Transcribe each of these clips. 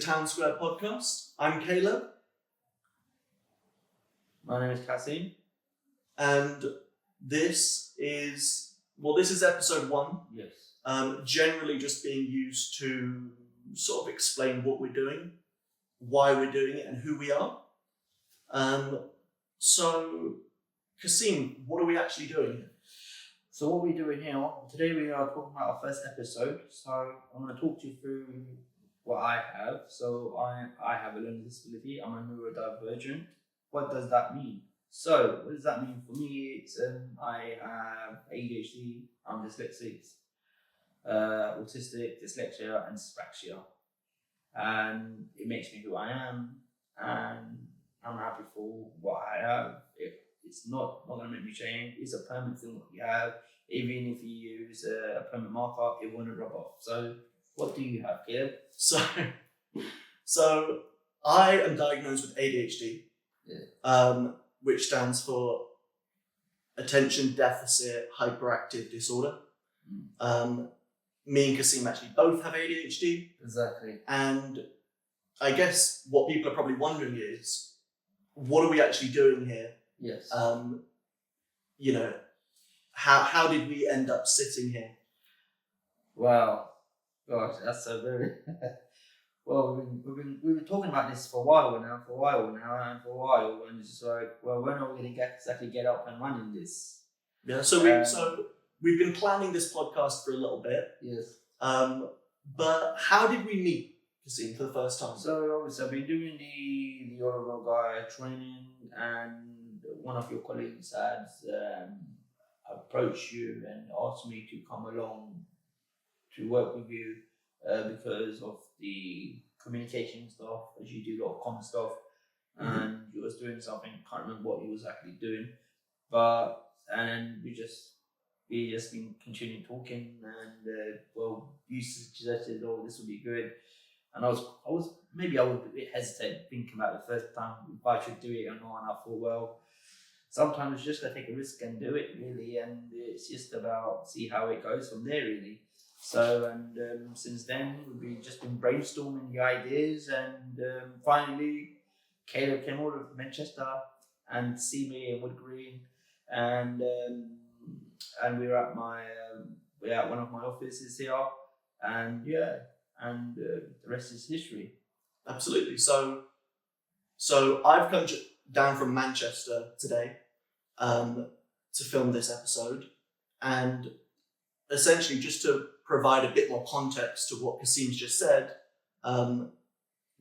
Town Square podcast. I'm Caleb. My name is Kasim. And this is episode 1. Yes. Generally just being used to sort of explain what we're doing, why we're doing it, and who we are. So, Kasim, what are we actually doing here? So what we're doing here, today we are talking about our first episode. So I'm going to talk to you through what I have. So I have a learning disability. I'm a neurodivergent. What does that mean? So what does that mean for me? It's I have ADHD, I'm dyslexic, autistic, dyslexia, and dyspraxia. And it makes me who I am, and I'm happy for what I have. It's not going to make me change. It's a permanent thing that you have. Even if you use a permanent marker, it won't rub off. So what do you have, Caleb? So I am diagnosed with ADHD, which stands for Attention Deficit Hyperactive Disorder. Me and Kasim actually both have ADHD. Exactly. And I guess what people are probably wondering is, what are we actually doing here? Yes. How did we end up sitting here? Wow, gosh, that's so very. Well, we've been talking about this for a while now, and it's just like, well, when are we going to get up and running this? Yeah. So we've been planning this podcast for a little bit. Yes. But how did we meet, Kasim, for the first time? So obviously, I've been doing the Oliver Guy training, and one of your colleagues had approached you and asked me to come along to work with you because of the communication stuff, as you do a lot of common stuff, and you was doing something, can't remember what you was actually doing, and we just been continuing talking, and you suggested, this would be good, and I was a bit hesitant thinking about the first time if I should do it or not, and I thought, well, sometimes it's just to take a risk and do it, really, and it's just about see how it goes from there, really. So, and since then, we've just been brainstorming the ideas, and finally, Caleb came over from Manchester and see me in Wood Green, and we're at one of my offices here, and the rest is history. Absolutely. So I've come down from Manchester today to film this episode, and essentially just to provide a bit more context to what Kasim's just said,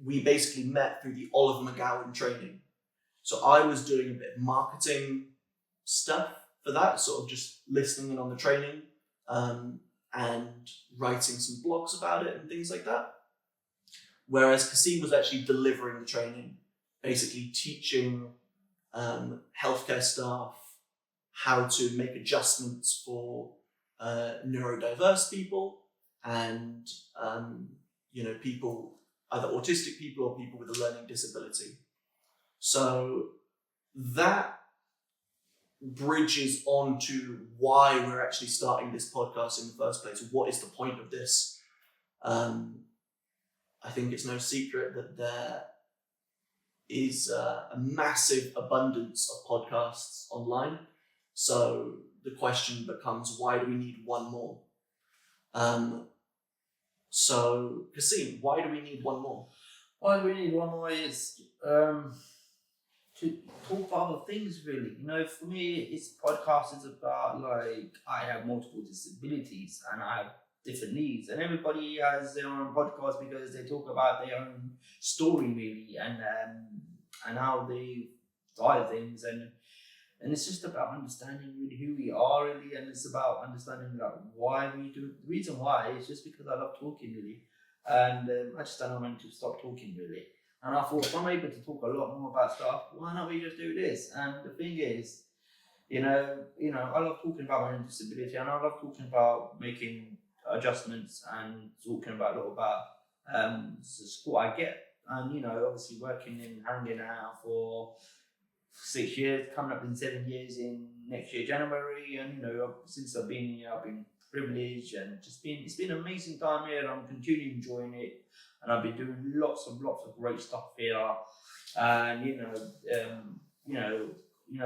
we basically met through the Oliver McGowan training. So I was doing a bit of marketing stuff for that, sort of just listening in on the training and writing some blogs about it and things like that. Whereas Kasim was actually delivering the training, basically teaching healthcare staff how to make adjustments for neurodiverse people and people, either autistic people or people with a learning disability. So that bridges on to why we're actually starting this podcast in the first place. What is the point of this? I think it's no secret that there is a massive abundance of podcasts online. So the question becomes, why do we need one more? So, Kasim, why do we need one more? Why do we need one more is to talk about other things, really. For me, podcast is about, I have multiple disabilities and I have different needs, and everybody has their own podcast because they talk about their own story, really, and how they started things, and it's just about understanding really who we are, really, and it's about understanding why we do it. The reason why is just because I love talking, really, and I just don't know when to stop talking, really. And I thought, if I'm able to talk a lot more about stuff, why not we just do this? And the thing is, I love talking about my own disability, and I love talking about making adjustments and talking about a lot about the support I get, and obviously working in hanging out for 6 years, coming up in 7 years in next year January, and since I've been here, I've been privileged, and it's been an amazing time here, and I'm continuing enjoying it. and I've been doing lots of great stuff here. And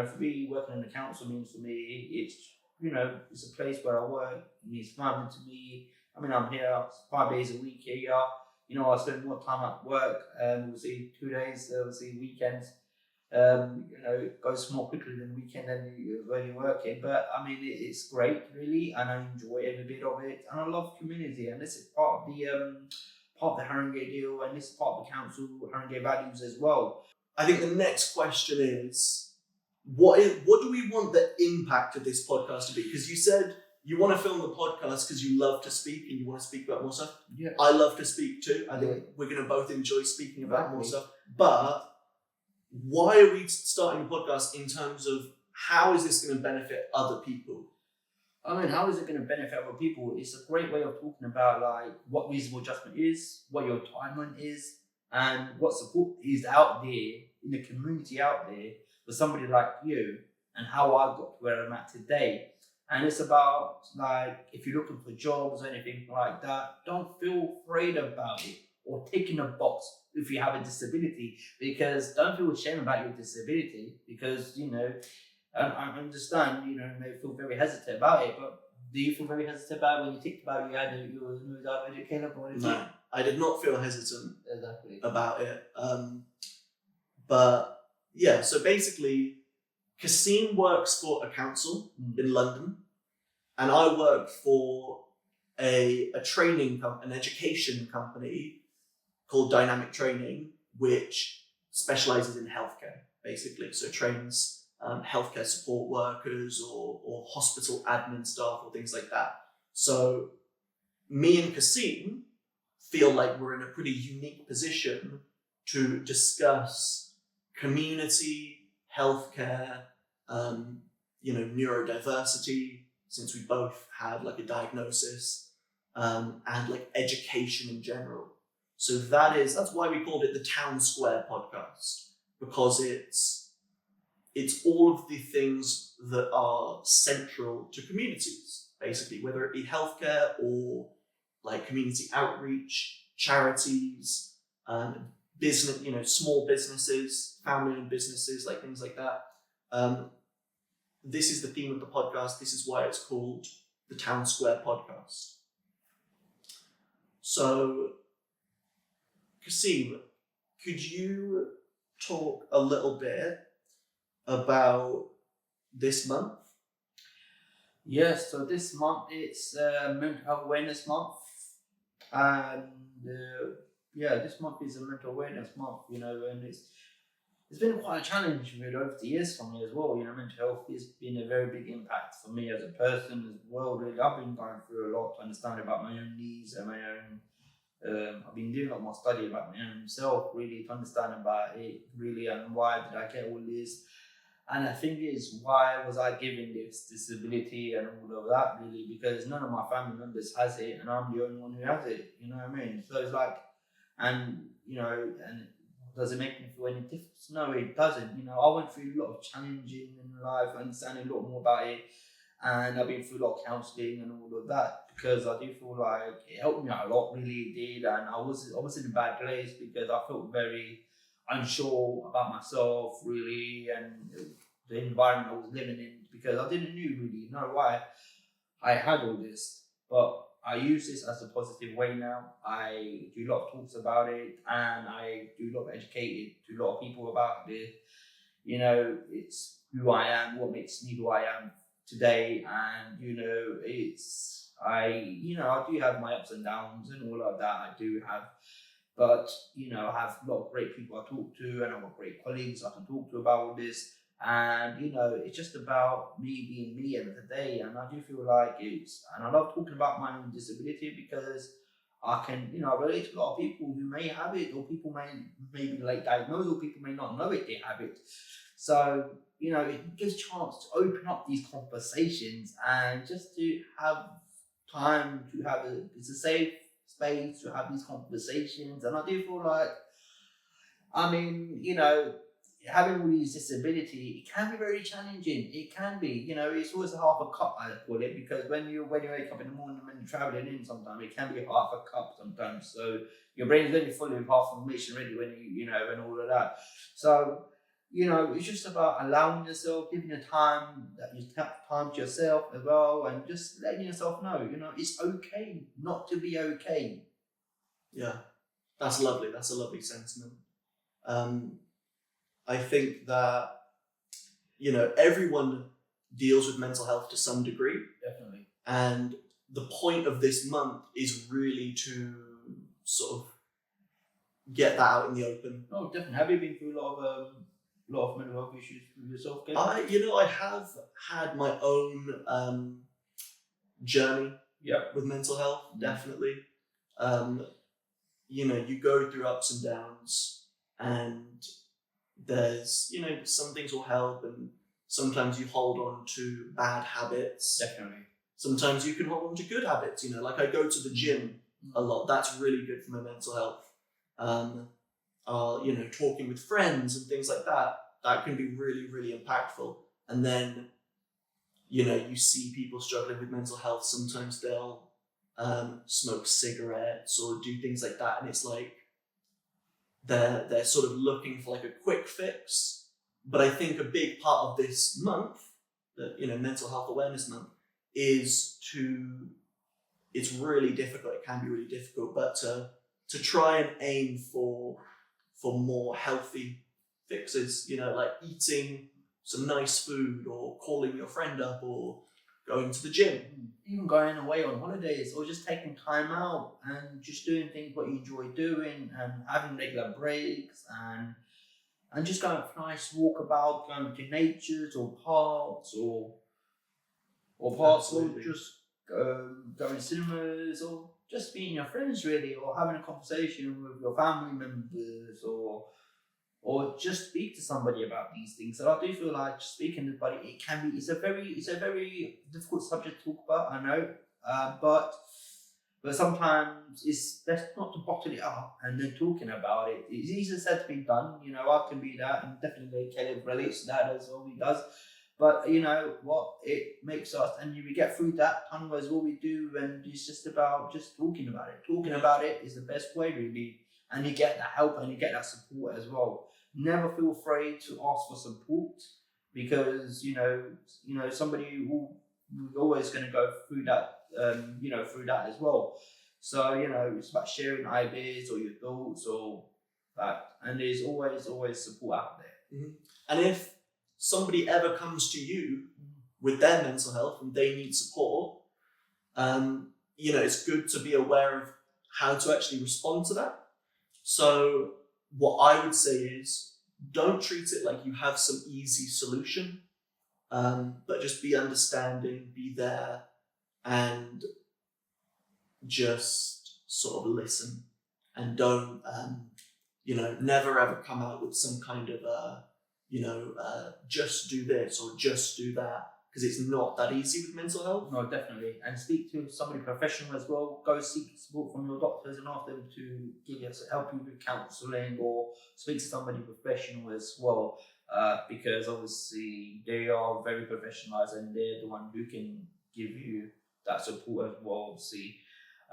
for me, working in the council means, for me, it's it's a place where I work. It means family to me. I mean, I'm here 5 days a week here. I spend more time at work. Obviously 2 days, obviously weekends. It goes more quickly than weekend when you're working. But I mean, it's great, really, and I enjoy every bit of it. And I love community, and this is part of the Haringey deal, and this is part of the council Haringey values as well. I think the next question is, what do we want the impact of this podcast to be? Because you said you want to film the podcast because you love to speak and you want to speak about more stuff. Yeah. I love to speak too. I think we're going to both enjoy speaking about more stuff. But why are we starting a podcast in terms of how is this going to benefit other people? I mean, how is it going to benefit other people? It's a great way of talking about like what reasonable adjustment is, what your timeline is, and what support is out there in the community out there for somebody like you, and how I got to where I'm at today. And it's about, like, if you're looking for jobs or anything like that, don't feel afraid about it or ticking a box if you have a disability, because don't feel ashamed about your disability, because I understand you may feel very hesitant about it, but do you feel very hesitant about it when you ticked about you were neuroeducator? No, I did not feel hesitant Exactly about it. But yeah, so basically, Kasim works for a council in London, and I work for an education company called Dynamic Training, which specializes in healthcare, basically. So trains healthcare support workers or hospital admin staff or things like that. So me and Kasim feel like we're in a pretty unique position to discuss community, healthcare, neurodiversity, since we both had like a diagnosis, and like education in general. So that's why we called it the Town Square Podcast, because it's all of the things that are central to communities, basically, whether it be healthcare or like community outreach, charities, business, small businesses, family-owned businesses, like things like that. This is the theme of the podcast. This is why it's called the Town Square Podcast. So, Kasim, could you talk a little bit about this month? Yes, so this month it's Mental Health Awareness Month, and this month is a Mental Awareness Month, and it's been quite a challenge really over the years for me as well. Mental health has been a very big impact for me as a person as well. Really, I've been going through a lot to understand about my own needs and my own. I've been doing a lot more study about my own self, really, to understand about it, really, and why did I get all this. And the thing is, why was I given this disability and all of that, really? Because none of my family members has it, and I'm the only one who has it. You know what I mean? So it's like, and does it make me feel any difference? No, it doesn't. I went through a lot of challenging in life, understanding a lot more about it, and I've been through a lot of counselling and all of that, because I do feel like it helped me out a lot, really, it did. And I was in a bad place because I felt very unsure about myself, really, and the environment I was living in, because I didn't really know why I had all this. But I use this as a positive way now. I do a lot of talks about it, and I do a lot of educating to a lot of people about it. It's who I am, what makes me who I am today, and I do have my ups and downs and all of that. I do have, but I have a lot of great people I talk to, and I've got great colleagues I can talk to about all this. And it's just about me being me every day, and I do feel like and I love talking about my own disability, because I can relate to a lot of people who may have it, or people may be late diagnosed, or people may not know they have it. So it gives chance to open up these conversations, and just to have time to have it's a safe space to have these conversations. And I do feel like, having all these disability, it can be very challenging. It can be, it's always half a cup, I call it, because when you wake up in the morning when you're traveling in, sometimes it can be half a cup sometimes. So your brain is only full of half information ready when and all of that. So it's just about allowing yourself, giving your time, that you have time to yourself as well, and just letting yourself know, it's okay not to be okay. Yeah, that's lovely. That's a lovely sentiment. I think that, everyone deals with mental health to some degree. Definitely. And the point of this month is really to sort of get that out in the open. Oh, definitely. Have you been through a lot of mental health issues with yourself, Gabe? I have had my own journey with mental health, definitely. You go through ups and downs, and there's, some things will help, and sometimes you hold on to bad habits. Definitely. Sometimes you can hold on to good habits, like I go to the gym a lot. That's really good for my mental health. Talking with friends and things like that, that can be really, really impactful. And then, you see people struggling with mental health. Sometimes they'll smoke cigarettes or do things like that, and it's like they're sort of looking for like a quick fix. But I think a big part of this month, the Mental Health Awareness Month, is it's really difficult. It can be really difficult, but to try and aim for more healthy fixes, like eating some nice food, or calling your friend up, or going to the gym. Even going away on holidays, or just taking time out and just doing things what you enjoy doing, and having regular breaks, and just going for a nice walk about, going to natures or parks or Absolutely. or just going to cinemas, or just meeting your friends really, or having a conversation with your family members, or just speak to somebody about these things. So I do feel like speaking to somebody, it's a very difficult subject to talk about, I know, but sometimes it's best not to bottle it up and then talking about it. It's easier said to be done. I can be that, and definitely Caleb relates to that as well. He does. But what it makes us, and we get through that tunnel as what we do, and it's just about just talking about it. Talking about it is the best way, really, and you get that help and you get that support as well. Never feel afraid to ask for support, because somebody who's always going to go through that, through that as well. So it's about sharing ideas or your thoughts or that, and there's always support out there. Mm-hmm. And if somebody ever comes to you with their mental health and they need support, it's good to be aware of how to actually respond to that. So what I would say is, don't treat it like you have some easy solution, but just be understanding, be there, and just sort of listen, and don't, never ever come out with some kind of just do this or just do that, because it's not that easy with mental health. No, definitely. And speak to somebody professional as well. Go seek support from your doctors and ask them to help you with counselling, or speak to somebody professional as well. Because obviously they are very professionalised, and they're the one who can give you that support as well, obviously.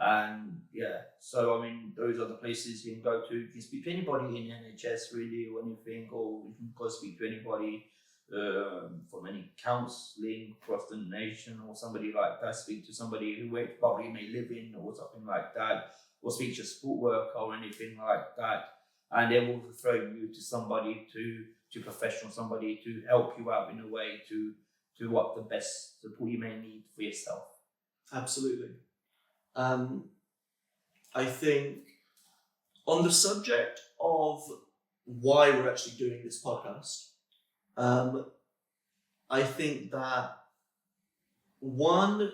And so those are the places you can go to. You can speak to anybody in NHS really, or anything, or you can go speak to anybody from any counselling across the nation, or somebody like that. Speak to somebody who probably may live in, or something like that, or speak to a support worker or anything like that, and they will refer you to somebody, to professional, somebody to help you out in a way to what the best support you may need for yourself. Absolutely. I think on the subject of why we're actually doing this podcast, I think that one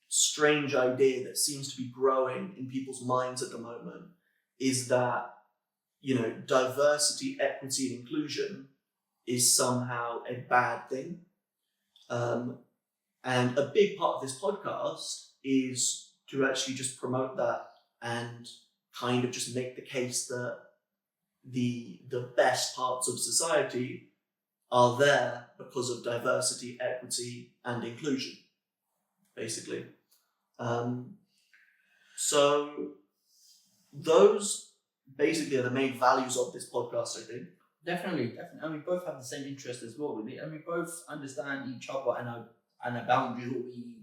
strange idea that seems to be growing in people's minds at the moment is that, diversity, equity, and inclusion is somehow a bad thing. And a big part of this podcast is to actually just promote that, and kind of just make the case that the best parts of society are there because of diversity, equity, and inclusion, basically. So those basically are the main values of this podcast, I think. Definitely. And we both have the same interest as well, really. And we both understand each other and our boundaries,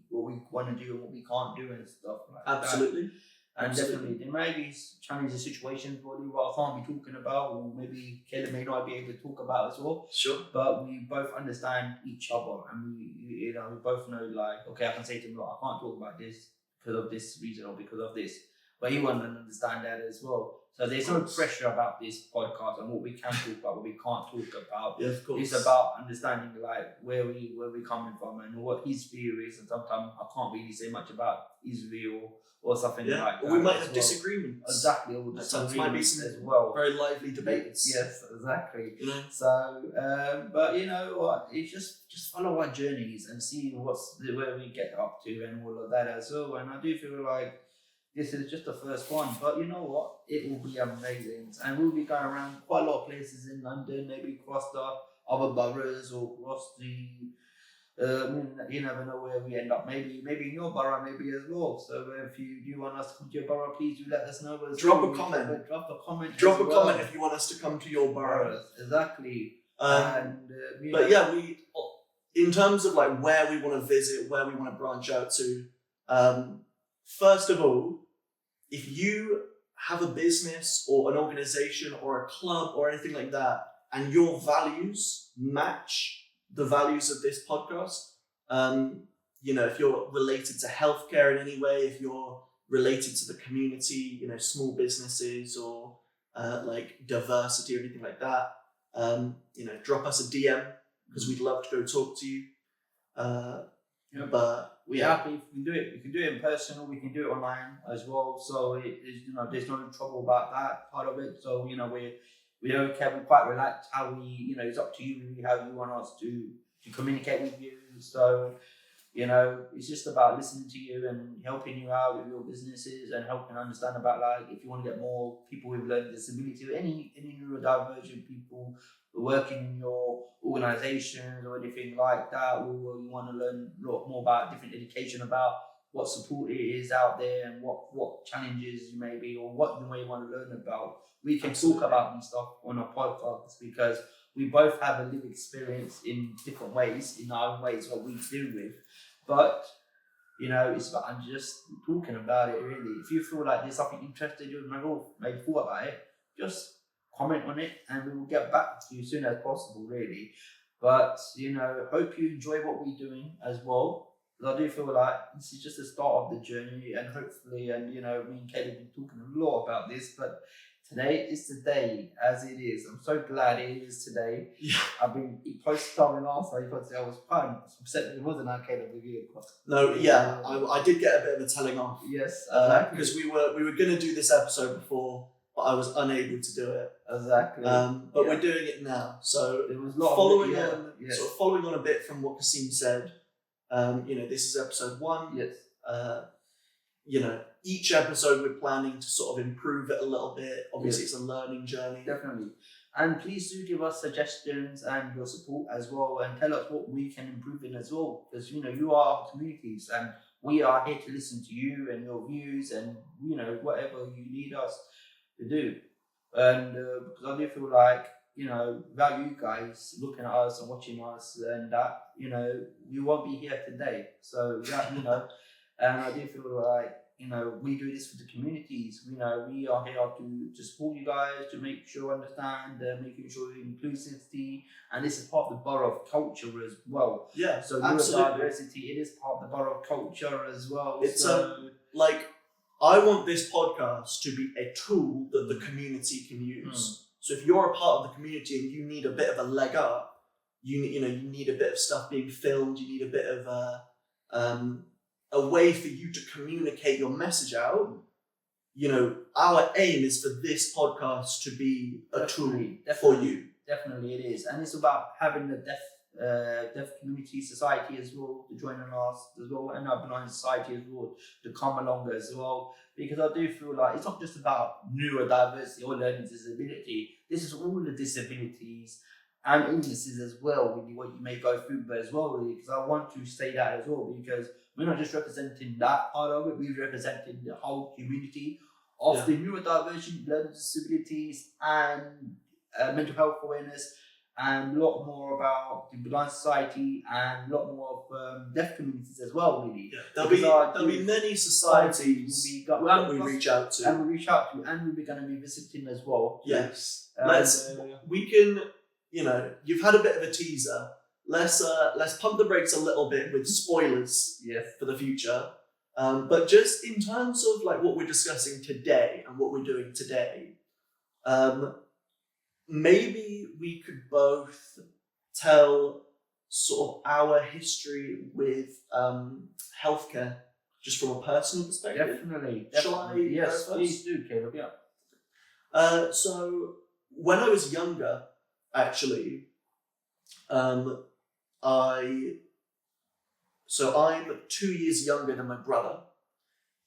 what we want to do and what we can't do and stuff like Absolutely. that. And definitely, there may be challenging situations what I can't be talking about, or maybe Caleb may not be able to talk about as well. Sure. But we both understand each other, and we both know, like, okay, I can say to him, look, I can't talk about this because of this reason or because of this. But he won't understand that as well. So there's no pressure about this podcast and what we can talk about, what we can't talk about. Yeah, of course. It's about understanding, like, where we're coming from and what his view is. And sometimes I can't really say much about his view or something like that. Or we might have disagreements. Exactly. Or Sometimes might be some as well. very lively debates. Yes, exactly. You know? So, but you know what? It's just follow our journeys and see where we get up to and all of that as well. And I do feel like this is just the first one, but you know what? It will be amazing, and we'll be going around quite a lot of places in London, maybe across the other boroughs or across the. You never know where we end up. Maybe in your borough, maybe as well. So if you do want us to come to your borough, please do let us know. Drop a comment. Drop a comment. Drop a comment if you want us to come to your borough. Exactly. But yeah, we, in terms of like where we want to visit, where we want to branch out to. First of all, if you have a business or an organization or a club or anything like that, and your values match the values of this podcast, if you're related to healthcare in any way, if you're related to the community, small businesses or like diversity or anything like that, drop us a DM because we'd love to go talk to you. But we're happy if we can do it. We can do it in person or we can do it online as well. So there's no trouble about that part of it. So we're okay. We're quite relaxed. How it's up to you really how you want us to communicate with you. So it's just about listening to you and helping you out with your businesses and helping understand about, like, if you want to get more people with learning disability or any neurodivergent people working in your organisations or anything like that, or you want to learn a lot more about different education about what support it is out there and what challenges you may be or what you may want to learn about. We can talk about these stuff on our podcast because we both have a lived experience in different ways, in our own ways, what we deal with. But it's about just talking about it really. If you feel like there's something interested you maybe thought about it, just comment on it and we will get back to you as soon as possible really. But hope you enjoy what we're doing as well. I do feel like this is just the start of the journey, and hopefully, me and Caleb have been talking a lot about this, but today is the day as it is. I'm so glad it is today. Yeah. I've been close to telling last time, but I was quite upset that it wasn't our Caleb with you. No, yeah, I did get a bit of a telling off. Yes, because we were going to do this episode before, but I was unable to do it. Exactly. But we're doing it now. So there was a lot following on a bit from what Kasim said. This is episode 1. Yes. Each episode we're planning to sort of improve it a little bit. Obviously, It's a learning journey. Definitely. And please do give us suggestions and your support as well, and tell us what we can improve in as well. Because you are our communities, and we are here to listen to you and your views, and whatever you need us to do. And because I do feel like without you guys looking at us and watching us, and that we won't be here today. So and I do feel like we do this for the communities. We are here to support you guys, to make sure understand, making sure inclusivity, and this is part of the borough of culture as well. Yeah, so absolutely. Diversity, it is part of the borough of culture as well. It's I want this podcast to be a tool that the community can use. So if you're a part of the community and you need a bit of a leg up, you need a bit of stuff being filmed, you need a bit of a way for you to communicate your message out. Our aim is for this podcast to be a tool for you. Definitely it is. And it's about having the deaf community society as well to join us as well, and our blind society as well to come along as well. Because I do feel like it's not just about neurodiversity or learning disability. This is all the disabilities and illnesses as well, really, what you may go through as well, really, because I want to say that as well, because we're not just representing that part of it, we're representing the whole community of the neurodivergent, learning disabilities, and mental health awareness, and a lot more about the blind society, and a lot more of deaf communities as well, really. Yeah. There'll be many societies that we reach out to. And we're going to be visiting as well. Yes. We can, you've had a bit of a teaser. Let's pump the brakes a little bit with spoilers for the future. But just in terms of like what we're discussing today and what we're doing today, maybe we could both tell sort of our history with healthcare, just from a personal perspective. Definitely. Shall I? Yes, please do, Caleb. Yeah. So when I was younger, actually, I'm 2 years younger than my brother,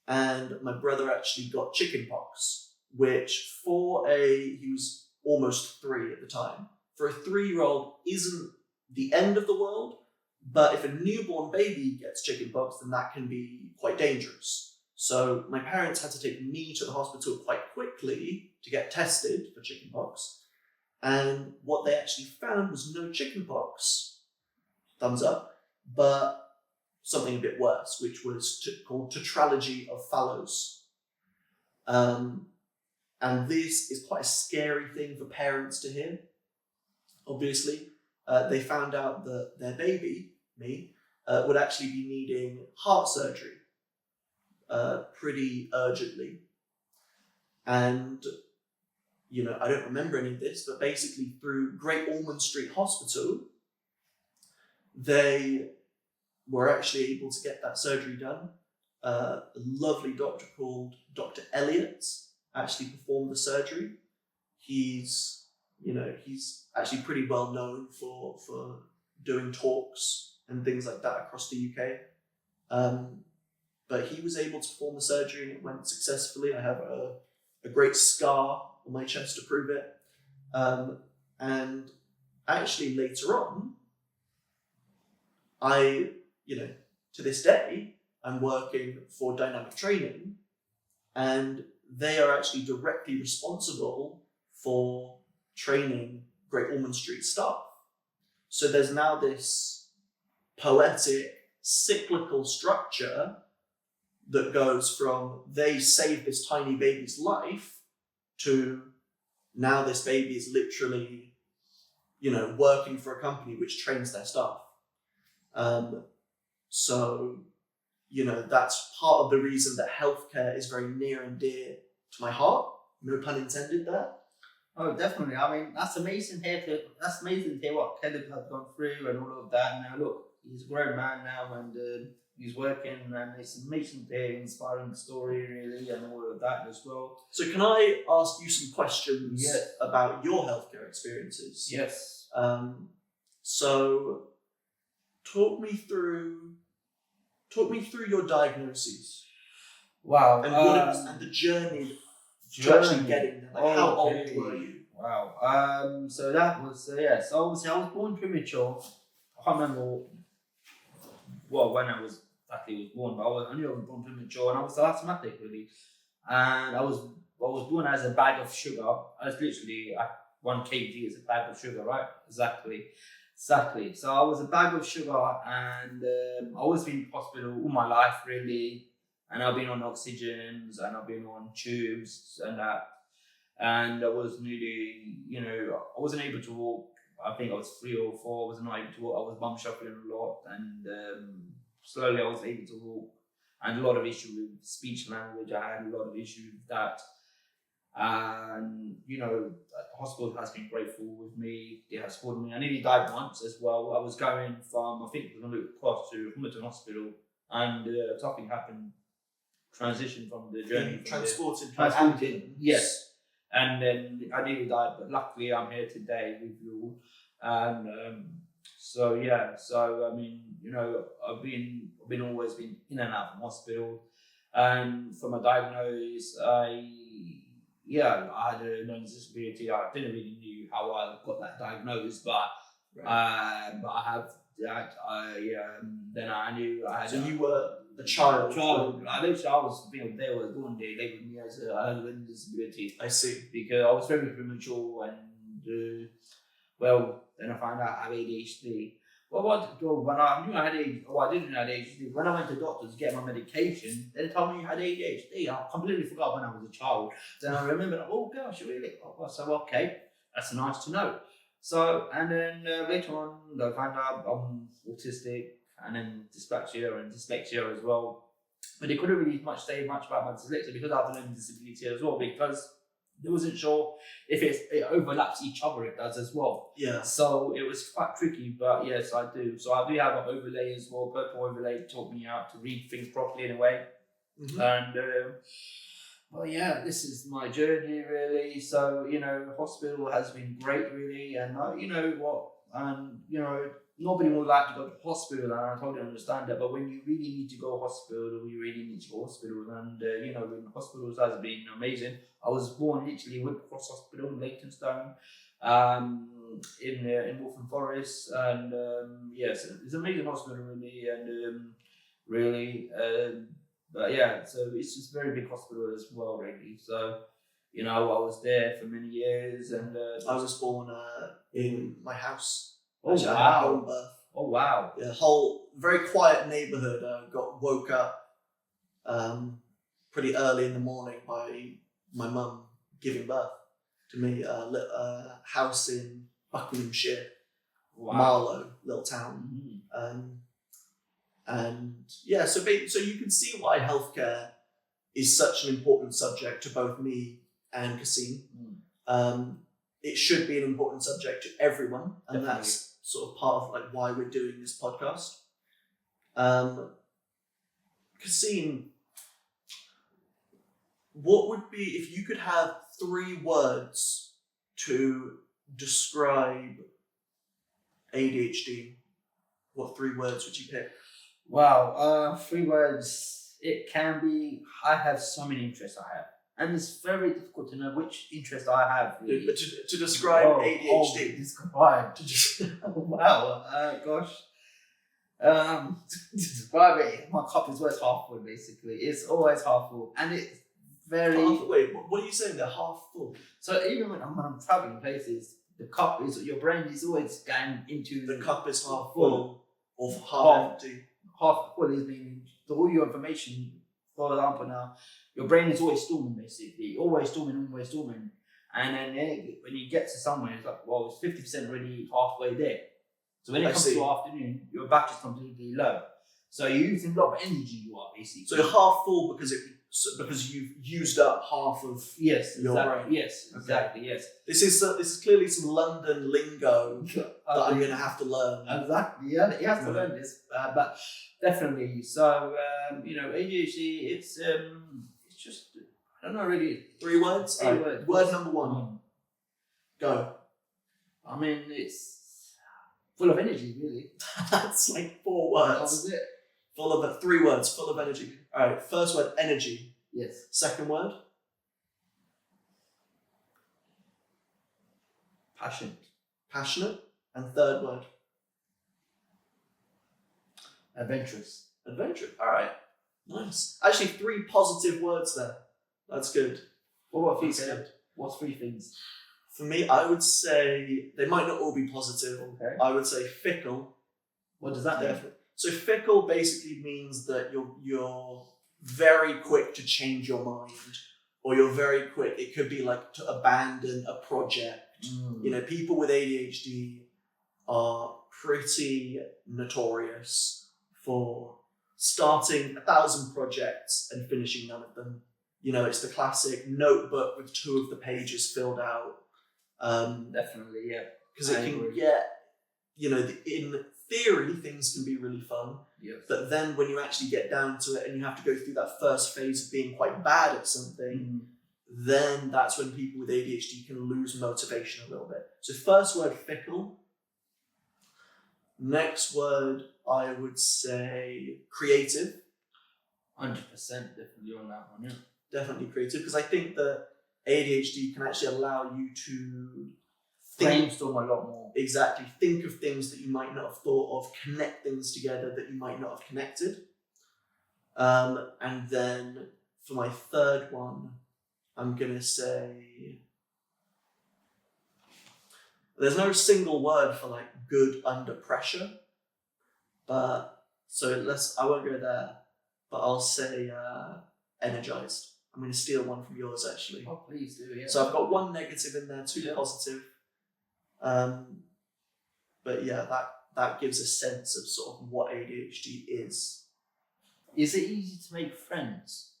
and my brother actually got chickenpox, which he was almost 3 at the time. For a 3-year-old, isn't the end of the world, but if a newborn baby gets chickenpox, then that can be quite dangerous. So my parents had to take me to the hospital quite quickly to get tested for chickenpox, and what they actually found was no chickenpox, thumbs up, but something a bit worse, which was called tetralogy of Fallot. And this is quite a scary thing for parents to hear. Obviously, they found out that their baby, me, would actually be needing heart surgery pretty urgently. And, I don't remember any of this, but basically through Great Ormond Street Hospital, they were actually able to get that surgery done. A lovely doctor called Dr. Elliott actually performed the surgery. He's actually pretty well known for doing talks and things like that across the UK. But he was able to perform the surgery and it went successfully. I have a great scar on my chest to prove it. And actually later on, to this day, I'm working for Dynamic Training, and they are actually directly responsible for training Great Ormond Street staff. So there's now this poetic, cyclical structure that goes from they saved this tiny baby's life to now this baby is literally, working for a company which trains their staff. So, that's part of the reason that healthcare is very near and dear to my heart. No pun intended there. Oh, definitely. I mean, that's amazing to hear what Caleb has gone through and all of that. Now, look, he's a grown man now and he's working, and it's amazing to hear, inspiring story, really, and all of that as well. So, can I ask you some questions about your healthcare experiences? Yes. So, talk me through your diagnoses. Wow. And what it was, and the journey to actually getting there. Like, how old were you? Wow. So that was So obviously, I was born premature. I can't remember when I was born, but I knew I was born premature, and I was asthmatic, really. And I was born as a bag of sugar. I was literally 1 kg is a bag of sugar, right? Exactly. So I was a bag of sugar, and I always been in hospital all my life, really. And I've been on oxygens, and I've been on tubes and that. And I was nearly, I wasn't able to walk. I think I was 3 or 4. I was not able to walk. I was bum shuffling a lot, and slowly I was able to walk. And a lot of issues with speech language. I had a lot of issues with that. And the hospital has been grateful with me. They have supported me. I nearly died once as well. I was going from, I think it was going to cross to Homerton Hospital, and something happened. Transition from the journey. Transported. Yes. And then I nearly died, but luckily I'm here today with you all. And So yeah, so I mean, I've always been in and out from hospital, and from a diagnosis, I had a learning disability. I didn't really knew how I got that diagnosis, but I have that. Then I knew I had. So you were a child. I literally I was they were doing they labeled me as a learning disability. I see. Because I was very premature and then I found out I had ADHD. Well, when I knew I had ADHD, I didn't know I had ADHD. When I went to doctors to get my medication, they told me I had ADHD. I completely forgot when I was a child. Then I remembered, oh gosh, really? Oh, so okay, that's nice to know. So, and then later on, I found out I'm autistic and then dyslexia as well. But they couldn't really say much about my dyslexia because I have a learning disability as well, because they wasn't sure if it overlaps each other. It does as well. Yeah. So it was quite tricky, but yes, I do. So I do have an overlay as well. Purple overlay taught me how to read things properly in a way. Mm-hmm. And well, yeah, this is my journey really. So hospital has been great really, and nobody would like to go to hospital, and I totally understand that. But when you really need to go to hospital, you really need to go to hospital. And when hospitals has been amazing. I was born literally in Whitcross Hospital in Leytonstone, in Waltham Forest, and yes, it's an amazing hospital really, and but yeah, so it's just a very big hospital as well really. So I was there for many years, and I was born in my house. Oh Actually, wow! I had a home birth. Oh wow! Yeah, the whole very quiet neighbourhood. Woke up pretty early in the morning by my mum giving birth to me. A house in Buckinghamshire, Marlow, little town. Mm-hmm. And yeah, so you can see why healthcare is such an important subject to both me and Kasim. It should be an important subject to everyone, and definitely. That's sort of part of why we're doing this podcast. Kasim, what would be, if you could have 3 words to describe ADHD, what 3 words would you pick? Wow, 3 words. It can be, I have so many interests I have. And it's very difficult to know which interest I have. Really. But to describe ADHD. Describe. Wow, gosh. To describe it, my cup is always half full, basically. It's always half full. And it's very... Wait, what are you saying? They're half full? So even when I'm traveling places, the cup is, your brain is always going into... The cup is half full or half empty? Half full is meaning all your information, for example now, your brain is always storming basically, always storming. And then when you get to somewhere, it's like, well, it's 50% already halfway there. So when it comes to afternoon, your battery's completely low. So you're using a lot of energy you are basically. So you're half full because you've used up half of your brain. Yes, exactly, yes. This is clearly some London lingo that I'm going to have to learn. Exactly, yeah, you have to learn this, but definitely. So ADHD, it's just, I don't know really. 3 words. 3 words. Word number 1. Go. I mean, it's full of energy, really. That's 4 words. That was it. 3 words, full of energy. All right, first word, energy. Yes. Second word? Passionate. And third word? Adventurous. All right, nice. Actually, 3 positive words there. That's good. What about you? What's 3 things? For me, I would say, they might not all be positive. Okay. I would say fickle. What does that mean? So fickle basically means that you're very quick to change your mind, or you're very quick. It could be to abandon a project. People with ADHD are pretty notorious for starting 1,000 projects and finishing none of them. It's the classic notebook with 2 of the pages filled out. Definitely, yeah. Because it can get, in theory, things can be really fun. Yes. But then when you actually get down to it and you have to go through that first phase of being quite bad at something, then that's when people with ADHD can lose motivation a little bit. So first word, fickle. Next word, I would say creative. 100% definitely on that one. Yeah. Definitely creative, because I think that ADHD can actually allow you to Brainstorm a lot more. Exactly. Think of things that you might not have thought of, connect things together that you might not have connected. And then for my third one, I'm going to say, there's no single word for like good under pressure, but I won't go there, but I'll say energized. I'm going to steal one from yours actually. Oh, please do, yeah. So I've got one negative in there, two positive. But yeah, that gives a sense of sort of what ADHD is. Is it easy to make friends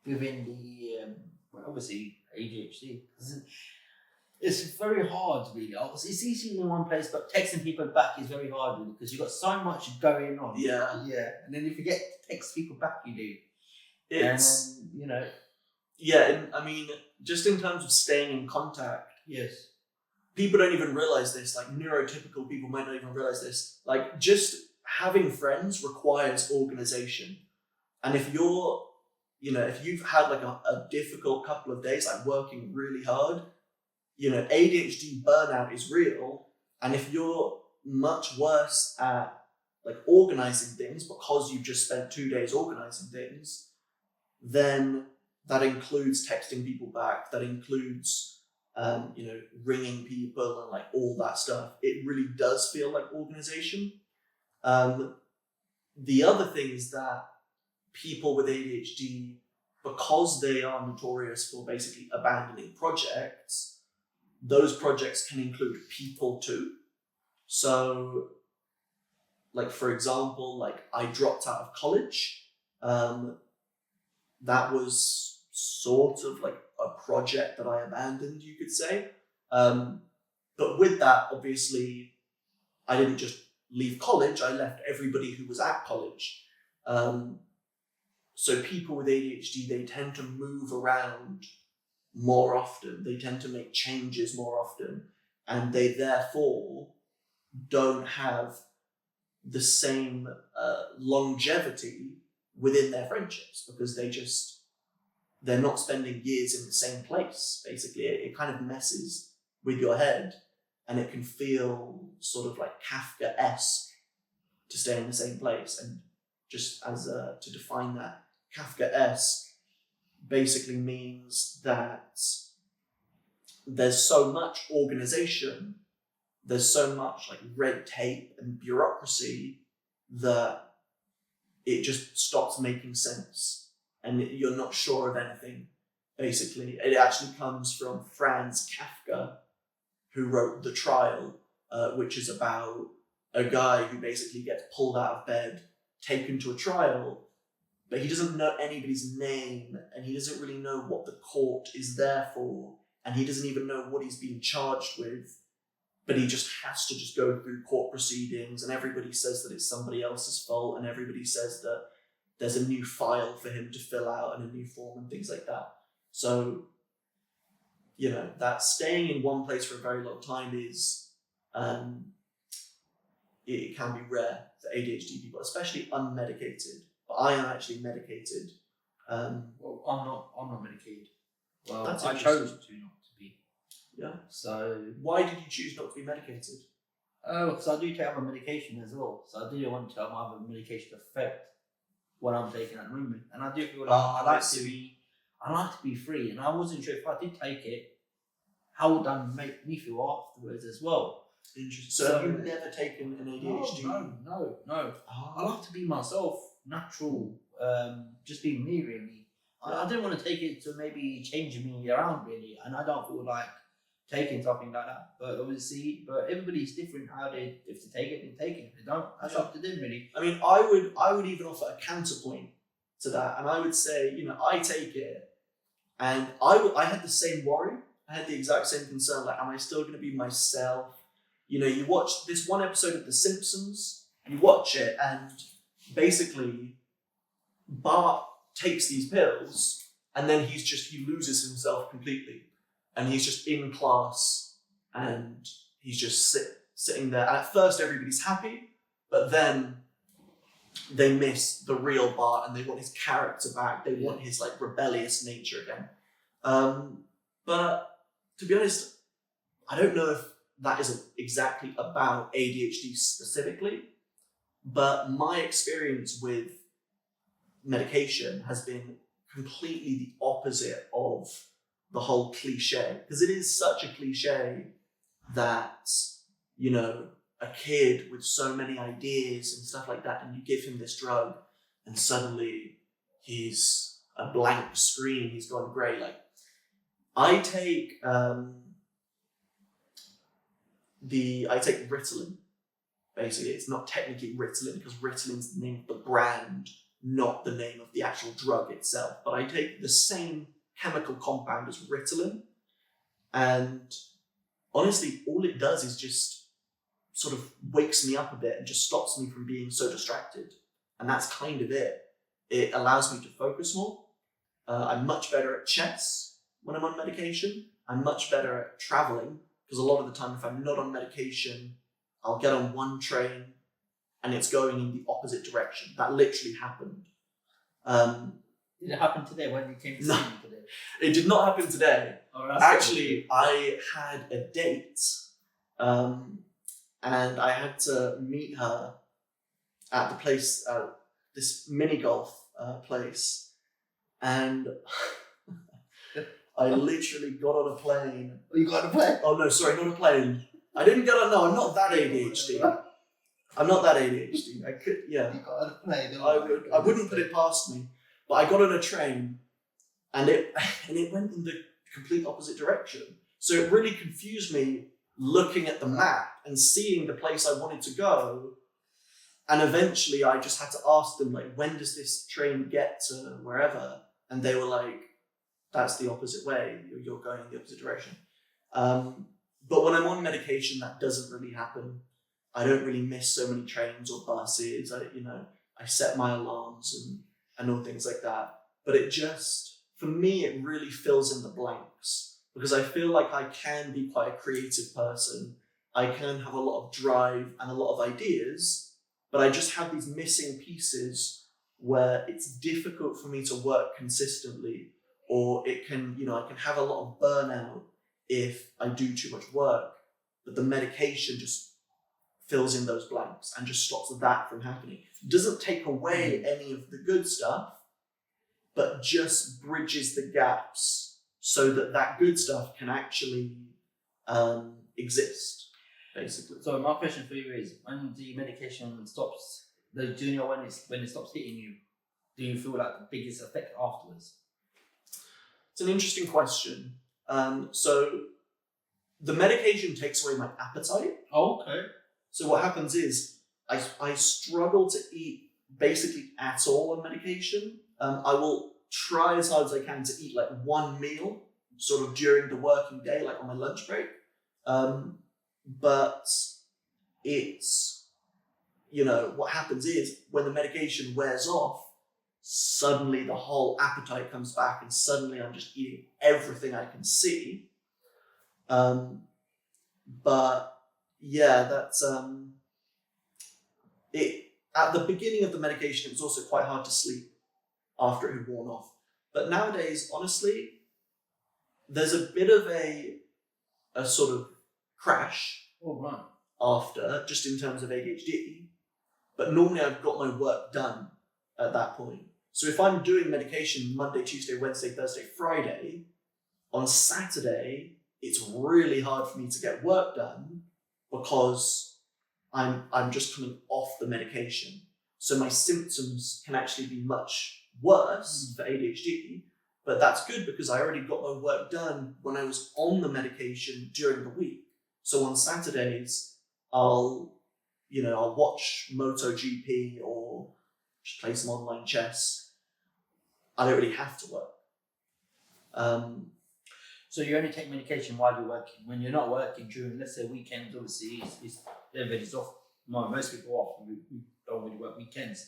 within the obviously ADHD? It's very hard, really. It's easy in one place, but texting people back is very hard, really, because you've got so much going on. Yeah. And then if you forget to text people back, you do. It's, and then, you know. Yeah, and I mean, just in terms of staying in contact. Yes. People don't even realize this. Like neurotypical people might not even realize this. Like just having friends requires organization, and if you've had like a difficult couple of days, like working really hard. ADHD burnout is real, and if you're much worse at like organizing things because you've just spent 2 days organizing things, then that includes texting people back, that includes ringing people and like all that stuff. It really does feel like organization. The other thing is that people with ADHD, because they are notorious for basically abandoning projects, those projects can include people too. So, like for example, like I dropped out of college. That was sort of like a project that I abandoned, you could say. But with that, obviously, I didn't just leave college. I left everybody who was at college. So people with ADHD, they tend to move around more often. They tend to make changes more often, and they therefore don't have the same longevity within their friendships, because they're not spending years in the same place. Basically, it kind of messes with your head, and it can feel sort of like Kafka-esque to stay in the same place. And just as to define that, Kafka-esque basically means that there's so much organization, there's so much like red tape and bureaucracy that it just stops making sense, and you're not sure of anything. Basically, it actually comes from Franz Kafka, who wrote The Trial, which is about a guy who basically gets pulled out of bed, taken to a trial, but he doesn't know anybody's name, and he doesn't really know what the court is there for, and he doesn't even know what he's being charged with, but he just has to just go through court proceedings, and everybody says that it's somebody else's fault, and everybody says that there's a new file for him to fill out and a new form and things like that. So, that staying in one place for a very long time is, it can be rare for ADHD people, especially unmedicated. But I am actually medicated. Well, I'm not medicated. Well, That's I chose to not to be. Yeah. So why did you choose not to be medicated? Because I do take other medication as well. So I do want to have my other medication affect what I'm taking at the moment. And I do feel like I like to be free. And I wasn't sure if I did take it, how would that make me feel afterwards as well. Interesting. So have you never taken an ADHD? No. Oh. I like to be myself, natural, just being me, really. I didn't want to take it to maybe changing me around, really, and I don't feel like taking something like that. But obviously, everybody's different. If they take it, they take it. If they don't, that's up to them, really. I mean, I would even offer a counterpoint to that, and I would say, I take it, and I had the same worry. I had the exact same concern. Like, am I still going to be myself? You watch this one episode of The Simpsons. You watch it, and basically, Bart takes these pills, and then he loses himself completely, and he's just in class, and he's just sitting there, and at first everybody's happy, but then they miss the real Bart and they want his character back. They want his like rebellious nature again. But to be honest, I don't know if that is exactly about ADHD specifically, but my experience with medication has been completely the opposite of the whole cliche, because it is such a cliche that, you know, a kid with so many ideas and stuff like that, and you give him this drug and suddenly he's a blank screen, he's gone grey. Like, I take Ritalin. Basically, it's not technically Ritalin because Ritalin's the name of the brand, not the name of the actual drug itself. But I take the same chemical compound as Ritalin, and honestly, all it does is just sort of wakes me up a bit and just stops me from being so distracted. And that's kind of it. It allows me to focus more. I'm much better at chess when I'm on medication. I'm much better at traveling, because a lot of the time if I'm not on medication, I'll get on one train and it's going in the opposite direction. That literally happened. Did it happen today when you came to see me today? It did not happen today. Oh, that's Actually, I had a date, and I had to meet her at the place, this mini golf place, and I literally got on a plane. Oh, you got on a plane? Oh no, sorry, not a plane. I didn't get on. No, I'm not that ADHD. I'm not that ADHD. I could, yeah. You got on a plane. I wouldn't put it past me, but I got on a train, and it went in the complete opposite direction. So it really confused me looking at the map and seeing the place I wanted to go. And eventually I just had to ask them, like, when does this train get to wherever? And they were like, that's the opposite way. You're going in the opposite direction. But when I'm on medication, that doesn't really happen. I don't really miss so many trains or buses. I set my alarms and all things like that. But it just, for me, it really fills in the blanks, because I feel like I can be quite a creative person. I can have a lot of drive and a lot of ideas, but I just have these missing pieces where it's difficult for me to work consistently, or it can, I can have a lot of burnout if I do too much work, but the medication just fills in those blanks and just stops that from happening. It doesn't take away any of the good stuff, but just bridges the gaps so that good stuff can actually exist, basically. So my question for you is, when the medication stops, do you know when it stops hitting you? Do you feel like the biggest effect afterwards? It's an interesting question. So the medication takes away my appetite. Oh, okay. So what happens is I struggle to eat basically at all on medication. I will try as hard as I can to eat like one meal sort of during the working day, like on my lunch break. But it's, what happens is when the medication wears off, suddenly the whole appetite comes back and suddenly I'm just eating everything I can see. But yeah, that's it. At the beginning of the medication, it was also quite hard to sleep after it had worn off. But nowadays, honestly, there's a bit of a sort of crash after, just in terms of ADHD. But normally I've got my work done at that point. So if I'm doing medication Monday, Tuesday, Wednesday, Thursday, Friday, on Saturday, it's really hard for me to get work done because I'm just coming off the medication. So my symptoms can actually be much worse for ADHD, but that's good because I already got my work done when I was on the medication during the week. So on Saturdays, I'll watch MotoGP or just play some online chess. I don't really have to work. So you only take medication while you're working. When you're not working during, let's say, weekends, obviously, everybody's off. Well, most people are off. We don't really work weekends.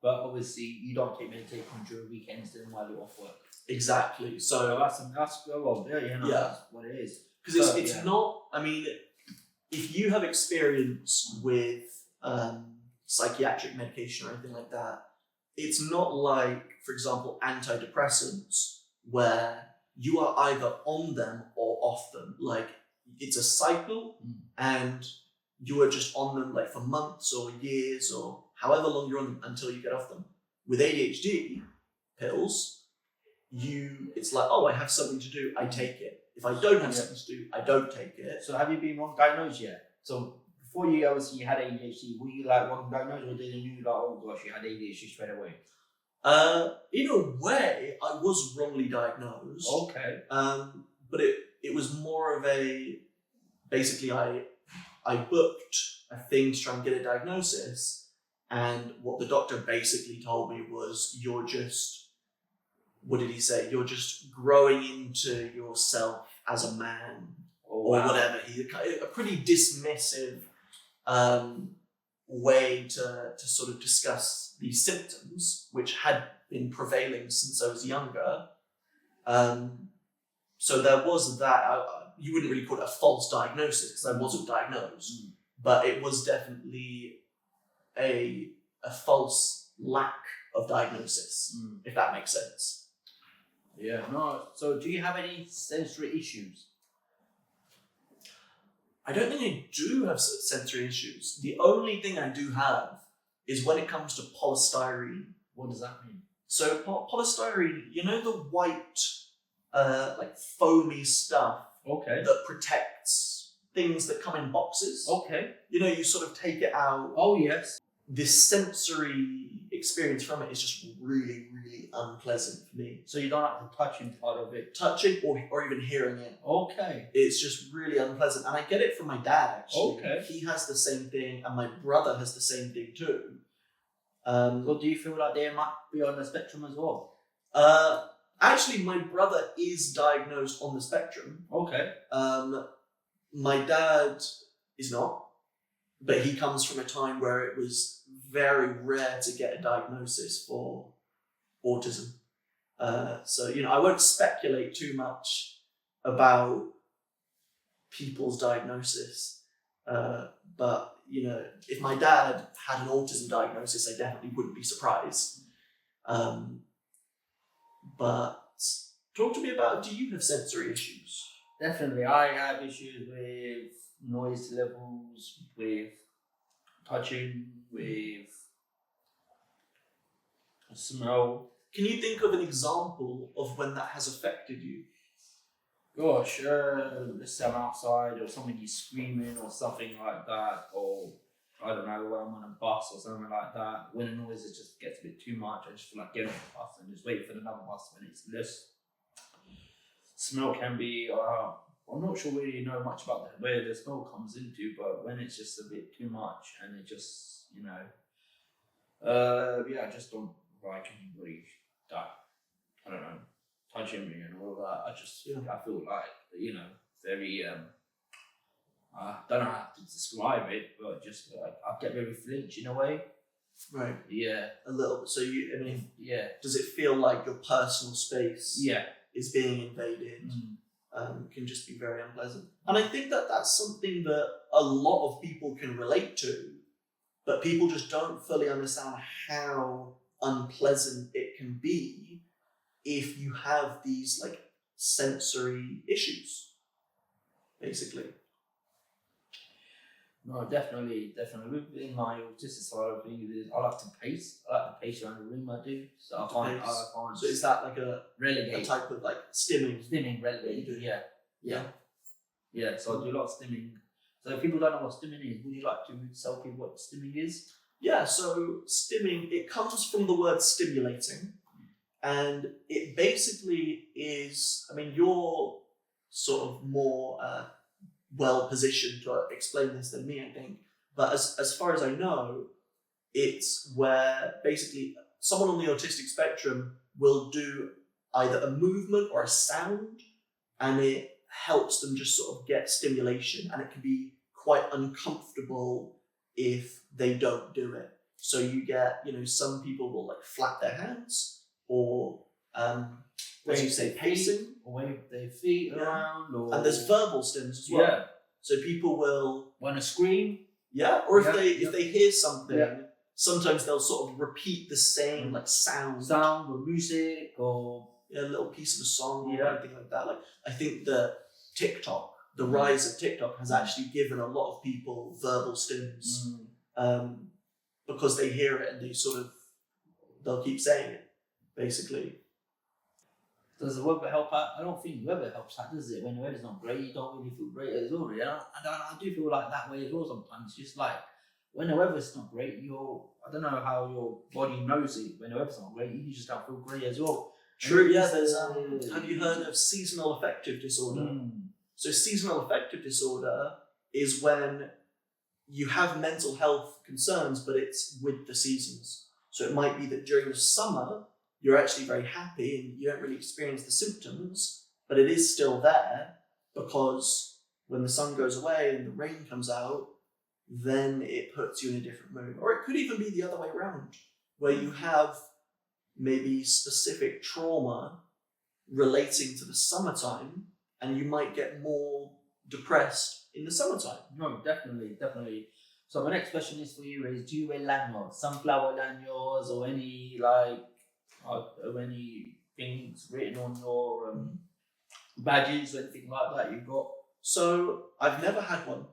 But obviously, you don't take medication during weekends then while you're off work. Exactly. So that's that's what it is. Because it's not, if you have experience with psychiatric medication or anything like that, it's not like, for example, antidepressants, where you are either on them or off them. Like, it's a cycle, and you are just on them like for months or years or however long you're on them until you get off them. With ADHD pills, it's like, oh, I have something to do, I take it. If I don't have something to do, I don't take it. So have you been wrong diagnosed yet? So before you obviously you had ADHD, were you like wrong diagnosed, or did you like, oh gosh, you had ADHD straight away? In a way, I was wrongly diagnosed. Okay. But it was more of a, basically I booked a thing to try and get a diagnosis, and what the doctor basically told me was, you're just, what did he say? You're just growing into yourself as a man, or whatever. A pretty dismissive way to sort of discuss these symptoms, which had been prevailing since I was younger. So there was that. You wouldn't really call it a false diagnosis because I wasn't diagnosed, but it was definitely a false lack of diagnosis, if that makes sense. Yeah. No. So do you have any sensory issues? I don't think I do have sensory issues. The only thing I do have is when it comes to polystyrene. What does that mean? So polystyrene, you know the white, like foamy stuff Okay. that protects things that come in boxes? Okay. You know, you sort of take it out. Oh yes. This sensory experience from it is just really, really unpleasant for me. So you don't like the touching part of it? Touching or even hearing it. Okay. It's just really unpleasant. And I get it from my dad, actually. Okay. He has the same thing, and my brother has the same thing too. So do you feel like they might be on the spectrum as well? Actually, my brother is diagnosed on the spectrum. Okay. My dad is not, but he comes from a time where it was very rare to get a diagnosis for autism. So, you know, I won't speculate too much about people's diagnosis. But, you know, if my dad had an autism diagnosis, I definitely wouldn't be surprised. But talk to me about, do you have sensory issues? Definitely. I have issues with noise levels, with touching, with smell. Can you think of an example of when that has affected you? Gosh, let's say I'm outside or somebody's screaming or something like that, or I don't know, when I'm on a bus or something like that. When the noise just gets a bit too much, I just feel like getting off the bus and just wait for another bus when it's less. Smell can be, I'm not sure really know much about where the smell comes into, but when it's just a bit too much and it just, you know, I just don't like anybody that, I don't know, touching me and all that. I feel like, you know, very, I don't know how to describe it, but just like, I get very flinch in a way. Right. Yeah. A little. So yeah. Does it feel like your personal space Yeah. is being invaded? Can just be very unpleasant. And I think that that's something that a lot of people can relate to, but people just don't fully understand how unpleasant it can be if you have these like sensory issues, basically. No, definitely. In my autistic side of things, I like to pace. I like to pace around the room. I do. So I can't. So is that like a relegate? A type of like stimming? Stimming, relegate. Yeah. So I do a lot of stimming. So if people don't know what stimming is, would you like to tell people what stimming is? Yeah. So stimming, it comes from the word stimulating, and it basically is. I mean, you're sort of more well positioned to explain this than me, I think. But as far as I know, it's where basically someone on the autistic spectrum will do either a movement or a sound, and it helps them just sort of get stimulation, and it can be quite uncomfortable if they don't do it. So you get, you know, some people will like flap their hands or as you say, pacing, or wave their feet around, or... and there's verbal stims as well. Yeah. So people will want to scream. Yeah, or if Yeah, they hear something, Yeah. sometimes they'll sort of repeat the same like sound or music or a little piece of a song or Yeah. anything like that. Like I think that the rise of TikTok has actually given a lot of people verbal stims because they hear it and they'll keep saying it, basically. Does the weather help out? I don't think the weather helps out, does it? When the weather's not great, you don't really feel great as well. Really. I do feel like that way as well sometimes. Just like when the weather's not great, I don't know how your body knows it. When the weather's not great, you just don't feel great as well. True, yeah. There's have you heard of seasonal affective disorder? So seasonal affective disorder is when you have mental health concerns, but it's with the seasons. So it might be that during the summer, you're actually very happy and you don't really experience the symptoms, but it is still there because when the sun goes away and the rain comes out, then it puts you in a different mood. Or it could even be the other way around, where you have maybe specific trauma relating to the summertime and you might get more depressed in the summertime. No, definitely. So my next question is for you: do you wear lanyards, sunflower lanyards, or any any things written on your badges or anything like that you've got? So I've never had one,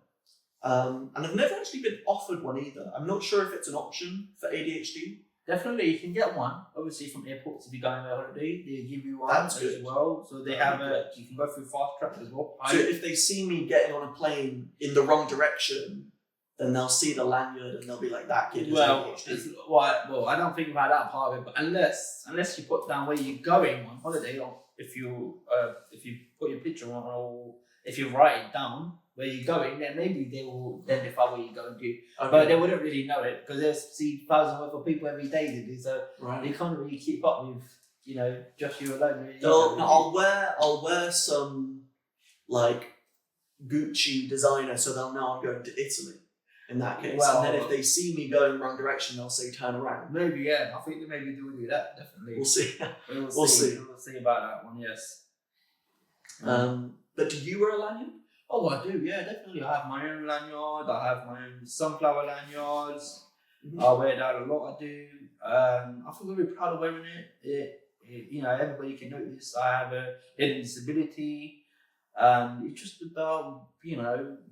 and I've never actually been offered one either. I'm not sure if it's an option for ADHD. Definitely, you can get one. Obviously, from airports, if you're going on holiday, they give you one That's as good. well. So they have you can go through fast track as well. So if they see me getting on a plane in the wrong direction, then they'll see the lanyard and they'll be like, "That kid has ADHD." Well, I don't think about that part of it, but unless you put down where you're going on holiday, or if you put your picture on, or if you write it down where you're going, then maybe they will identify where you're going to. Okay. But they wouldn't really know it because they see thousands worth of people every day to do so. Right. They can't really keep up with just you alone. Really. I'll wear some like Gucci designer so they'll know I'm going to Italy. In that case, and then if they see me going wrong direction, they'll say turn around. Maybe, yeah. I think they maybe do that. Definitely. We'll see. We'll see. We'll see about that one. Yes. But do you wear a lanyard? Oh, I do. Yeah, definitely. I have my own lanyard. I have my own sunflower lanyards. Mm-hmm. I wear that a lot. I do. I feel very proud of wearing it. Everybody can notice I have a hidden disability. It's just about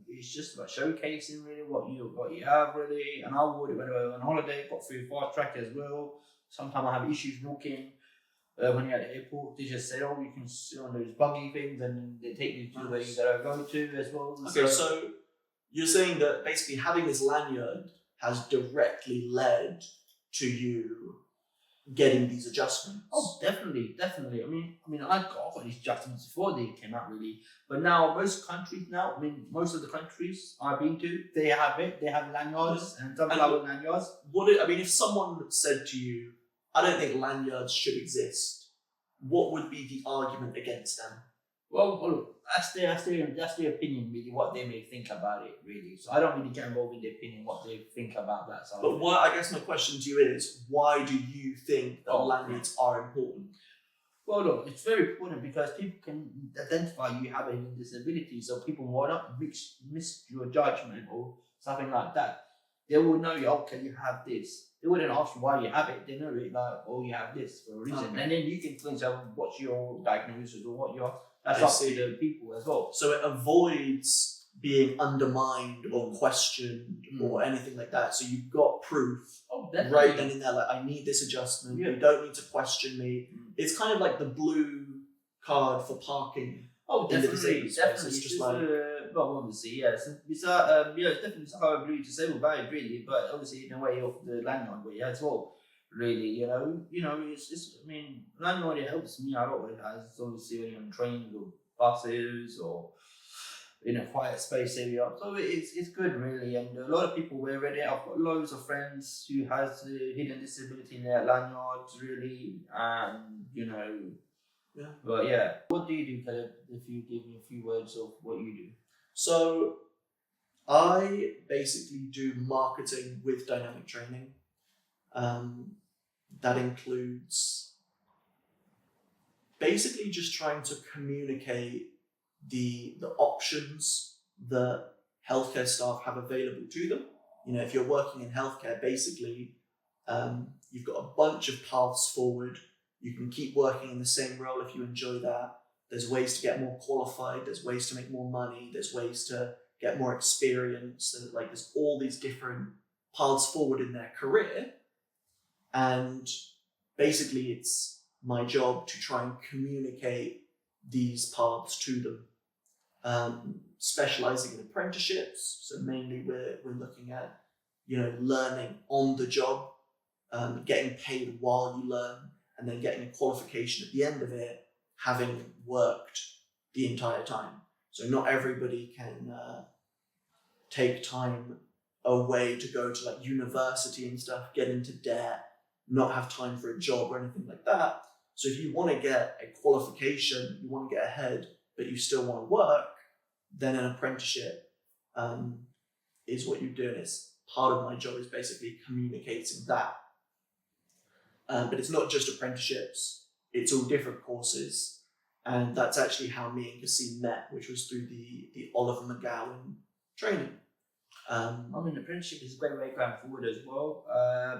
it's just about showcasing really what you have really. And I wore it when I went on holiday. Got through fast track as well. Sometimes I have issues walking. When you're at the airport, they just say, "Oh, you can sit on those buggy things," and they take you to where you gotta go to as well. Okay, so you're saying that basically having this lanyard has directly led to you getting these adjustments. Oh, definitely. I mean, I got these adjustments before they came out, really. But now most of the countries I've been to, they have it. They have lanyards and sunflower lanyards. If someone said to you, "I don't think lanyards should exist," what would be the argument against them? Well, that's their opinion, really, what they may think about it, really. So I don't really get involved in their opinion, what they think about that. But I guess my question to you is, why do you think that lanyards are important? Well, look, it's very important because people can identify you have a disability, so people will not miss your judgment or something like that. They will know you have this. They wouldn't ask you why you have it. They know it you have this for a reason. Okay. And then you can think of what's your diagnosis or what your... That's up to the people as well. So it avoids being undermined or questioned or anything like that. So you've got proof right then and there, like, I need this adjustment. Yeah. You don't need to question me. It's kind of like the blue card for parking. Oh, definitely. It's just like... obviously, yes. It's definitely how I blue disabled badge, really, but obviously in a way of the lanyard way as well. Really, lanyard, it helps me a lot. It has, obviously, when you're on trains or buses or in a quiet space area. So it's good, really, and a lot of people wear it. I've got loads of friends who has the hidden disability in their lanyards, really, and Yeah. But yeah, what do you do, Caleb? If you give me a few words of what you do. So, I basically do marketing with dynamic training. That includes basically just trying to communicate the options that healthcare staff have available to them. If you're working in healthcare, basically, you've got a bunch of paths forward. You can keep working in the same role if you enjoy that. There's ways to get more qualified. There's ways to make more money. There's ways to get more experience. And there's all these different paths forward in their career. And basically, it's my job to try and communicate these paths to them. Specializing in apprenticeships. So mainly we're looking at, learning on the job, getting paid while you learn, and then getting a qualification at the end of it, having worked the entire time. So not everybody can take time away to go to university and stuff, get into debt, not have time for a job or anything like that. So if you want to get a qualification, you want to get ahead, but you still want to work, then an apprenticeship is what you do. And it's part of my job is basically communicating that. But it's not just apprenticeships, it's all different courses. And that's actually how me and Cassim met, which was through the Oliver McGowan training. Apprenticeship is a great way going forward as well,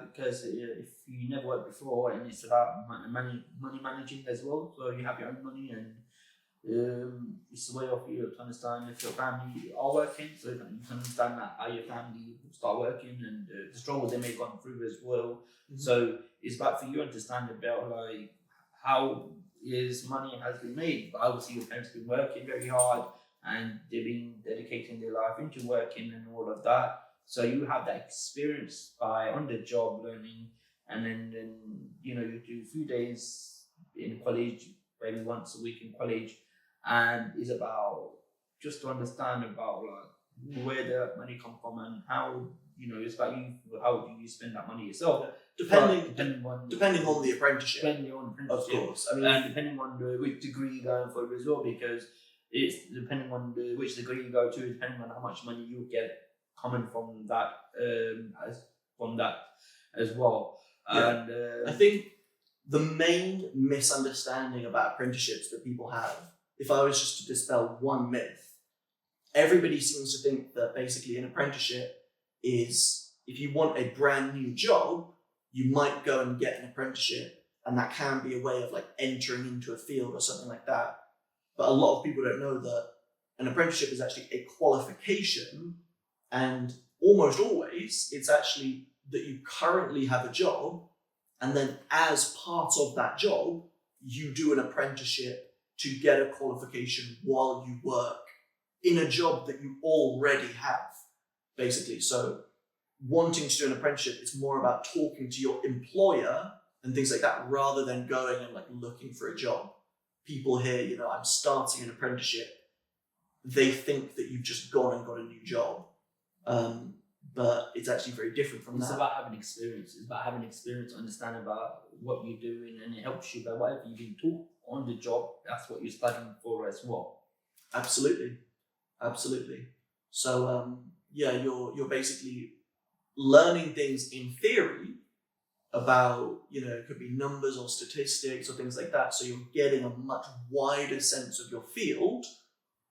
because if you never worked before, and it's about money managing as well, so you have your own money, and it's a way of you to understand if your family are working, so you can understand that how your family will start working and the struggles they may have gone through as well. Mm-hmm. So it's about for you to understand about how is money has been made. But obviously your parents have been working very hard and they've been dedicating their life into working and all of that. So you have that experience by on the job learning, and then you do a few days in college, maybe once a week in college. And it's about just to understand about where the money come from and how it's about you. How do you spend that money yourself? Depending on the apprenticeship. Depending on the apprenticeship, of course. And depending on which degree you're going for as well, because it's depending on which degree you go to, depending on how much money you get coming from that as well. Yeah. And I think the main misunderstanding about apprenticeships that people have, if I was just to dispel one myth, everybody seems to think that basically an apprenticeship is, if you want a brand new job, you might go and get an apprenticeship, and that can be a way of entering into a field or something like that. But a lot of people don't know that an apprenticeship is actually a qualification, and almost always it's actually that you currently have a job, and then as part of that job, you do an apprenticeship to get a qualification while you work in a job that you already have, basically. So wanting to do an apprenticeship, it's more about talking to your employer and things like that, rather than going and looking for a job. People hear, I'm starting an apprenticeship, they think that you've just gone and got a new job. But it's actually very different from that. It's about having experience. It's about having experience, understand about what you're doing, and it helps you by whatever you've been taught on the job. That's what you're studying for as well. Absolutely. So you're basically learning things in theory about, it could be numbers or statistics or things like that. So you're getting a much wider sense of your field,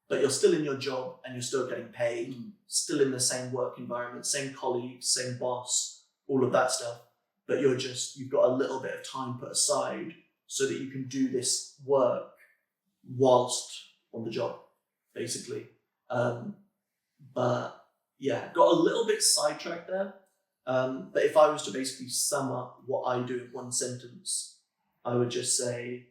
but you're still in your job and you're still getting paid, still in the same work environment, same colleagues, same boss, all of that stuff. But you've got a little bit of time put aside so that you can do this work whilst on the job, basically. But yeah, got a little bit sidetracked there. But if I was to basically sum up what I do in one sentence, I would just say,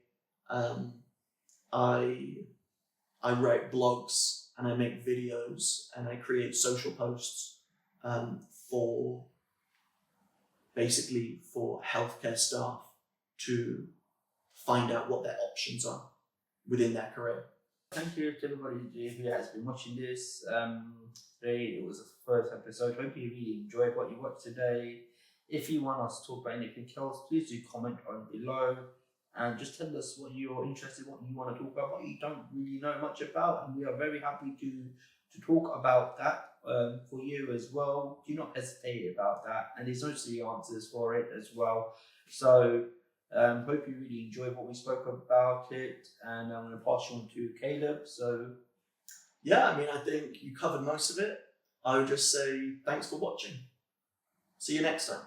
I write blogs and I make videos and I create social posts for healthcare staff to find out what their options are within their career. Thank you to everybody who has been watching this. Today it was the first episode. Hope you really enjoyed what you watched today. If you want us to talk about anything else, please do comment on below and just tell us what you're interested in, what you want to talk about, what you don't really know much about, and we are very happy to talk about that for you as well. Do not hesitate about that, and there's mostly answers for it as well. So hope you really enjoyed what we spoke about it, and I'm going to pass you on to Caleb. So yeah, I think you covered most of it. I would just say thanks for watching. See you next time.